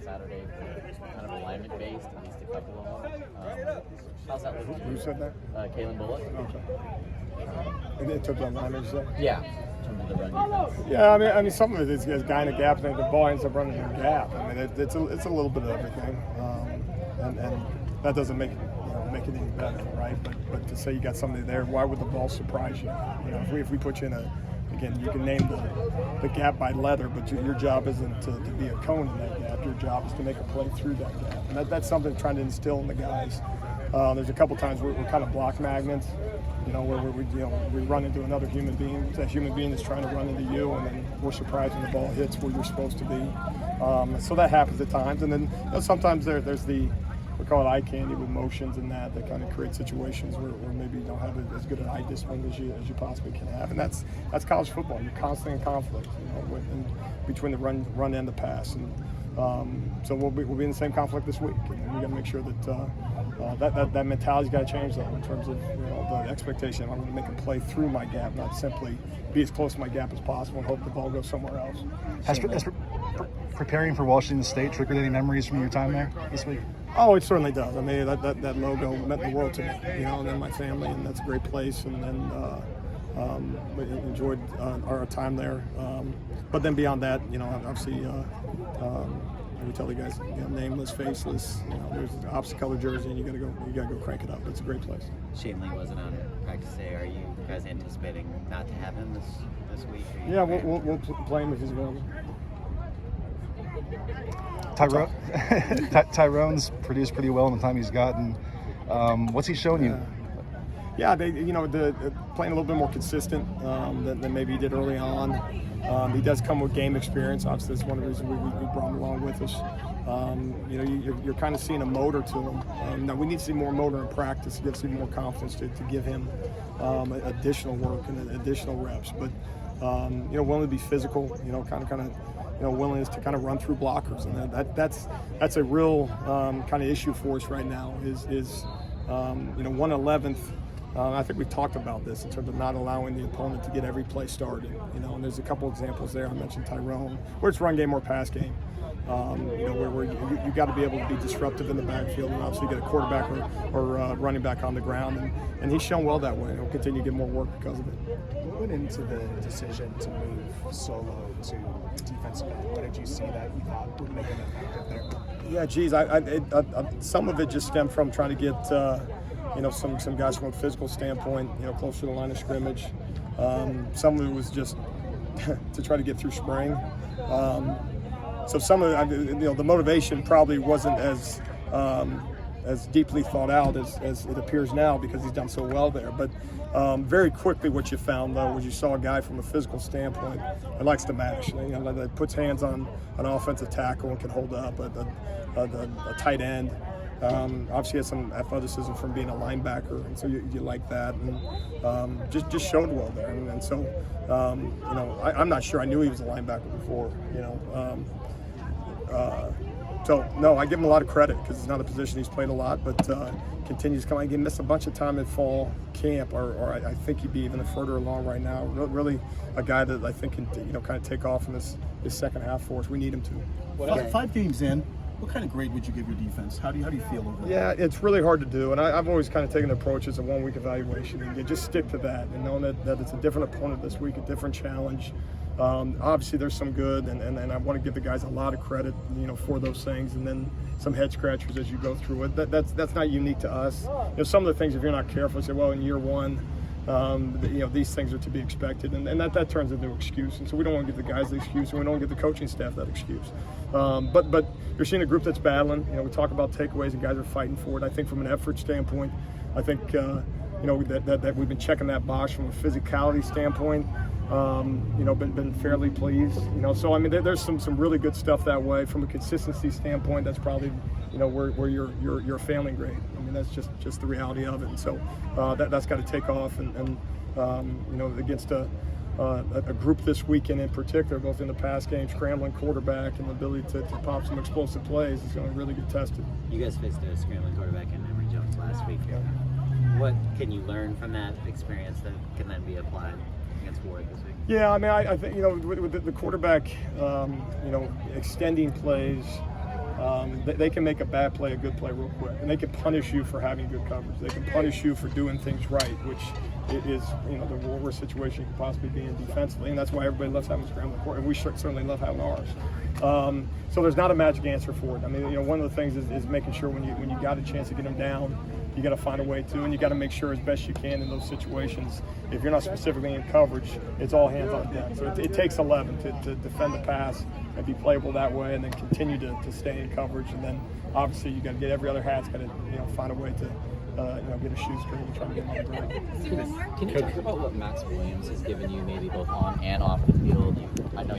Saturday for kind of alignment based, at least a couple of them. How's that looking? Who said that? Kalen Bullock. Okay. It took the alignment, you said? Yeah. In terms of the run defense. Yeah, I mean, some of it is guy in a gap, and the ball ends up running in a gap. I mean, it's a little bit of everything, and that doesn't make it any better, right? But to say you got somebody there, why would the ball surprise you? You know, if we put you in again, you can name the gap by letter, but your job isn't to be a cone in that gap. Your job is to make a play through that gap, and that's something I'm trying to instill in the guys. There's a couple times we're kind of block magnets, where we run into another human being. That human being is trying to run into you, and then we're surprised when the ball hits where you're supposed to be. So that happens at times, and then sometimes there's we call it eye candy with motions and that kind of create situations where maybe you don't have as good an eye discipline as you possibly can have, and that's college football. You're constantly in conflict, between the run and the pass, and so we'll be in the same conflict this week, and we got to make sure that that mentality's got to change though, in terms of the expectation. I'm going to make a play through my gap, not simply be as close to my gap as possible and hope the ball goes somewhere else. Has preparing for Washington State triggered any memories from your time there this week? Oh, it certainly does. I mean, that logo meant the world to me, and then my family, and that's a great place. And then we enjoyed our time there. But then beyond that, obviously, we tell the guys, nameless, faceless. There's an opposite color jersey, and you gotta go crank it up. It's a great place. Shane Lee wasn't on practice day. Are you guys anticipating not to have him this week? Yeah, we'll play him if he's available. Tyrone's produced pretty well in the time he's gotten. What's he shown you? Yeah, playing a little bit more consistent than maybe he did early on. He does come with game experience. Obviously, that's one of the reasons we brought him along with us. You're kind of seeing a motor to him. Now we need to see more motor in practice to get some more confidence to give him additional work and additional reps. But willing to be physical. Kind of. Willingness to kind of run through blockers, and that's a real kind of issue for us right now. Is 1/11th. I think we've talked about this in terms of not allowing the opponent to get every play started. And there's a couple examples there. I mentioned Tyrone, where it's run game or pass game. Where you got to be able to be disruptive in the backfield, and obviously get a quarterback or running back on the ground, and he's shown well that way. He'll continue to get more work because of it. What went into the decision to move Solo to defensive end? What did you see that you thought would make him effective there? Yeah, geez, some of it just stemmed from trying to get some guys from a physical standpoint, closer to the line of scrimmage. Some of it was just to try to get through spring. So some of it, the motivation probably wasn't as deeply thought out as it appears now because he's done so well there. But very quickly, what you found though was you saw a guy from a physical standpoint that likes to mash. That puts hands on an offensive tackle and can hold up a tight end. Obviously has some athleticism from being a linebacker, and so you like that, and just showed well there. And so I'm not sure I knew he was a linebacker before. So no, I give him a lot of credit because it's not a position he's played a lot, but continues to come. He missed a bunch of time at fall camp, or I think he'd be even further along right now. Really, a guy that I think can kind of take off in this second half for us. We need him to. 5 games in, what kind of grade would you give your defense? How do you feel over Yeah, it's really hard to do, and I've always kind of taken the approach as a 1-week evaluation, and you just stick to that, and knowing that it's a different opponent this week, a different challenge. Obviously, there's some good, and I want to give the guys a lot of credit, for those things, and then some head scratchers as you go through it. That's not unique to us. Some of the things, if you're not careful, say, well, in year one, these things are to be expected, and that turns into an excuse. And so we don't want to give the guys the excuse, and we don't give the coaching staff that excuse. But you're seeing a group that's battling. We talk about takeaways, and guys are fighting for it. I think from an effort standpoint, I think that we've been checking that box from a physicality standpoint. Been fairly pleased. So I mean, there's some really good stuff that way. From a consistency standpoint, that's probably where you're failing grade. I mean, that's just the reality of it. And so that's got to take off. And against a group this weekend in particular, both in the pass game, scrambling quarterback, and the ability to pop some explosive plays, is going to really get tested. You guys faced a scrambling quarterback in Emory Jones last week. Yeah. What can you learn from that experience that can then be applied against Ward this week? Yeah, I mean, I think with the quarterback, extending plays, They can make a bad play a good play real quick, and they can punish you for having good coverage. They can punish you for doing things right, which is the worst situation you could possibly be in defensively, and that's why everybody loves having a scrambling court, and we certainly love having ours. So there's not a magic answer for it. I mean, one of the things is making sure when you got a chance to get them down, you got to find a way to, and you got to make sure as best you can in those situations. If you're not specifically in coverage, it's all hands on deck. So it takes 11 to defend the pass and be playable that way, and then continue to stay in coverage. And then obviously you got to get every other hat's got to find a way to get a shoe screen and try to get them on the ground. Can you talk about what Max Williams has given you, maybe both on and off the field? I know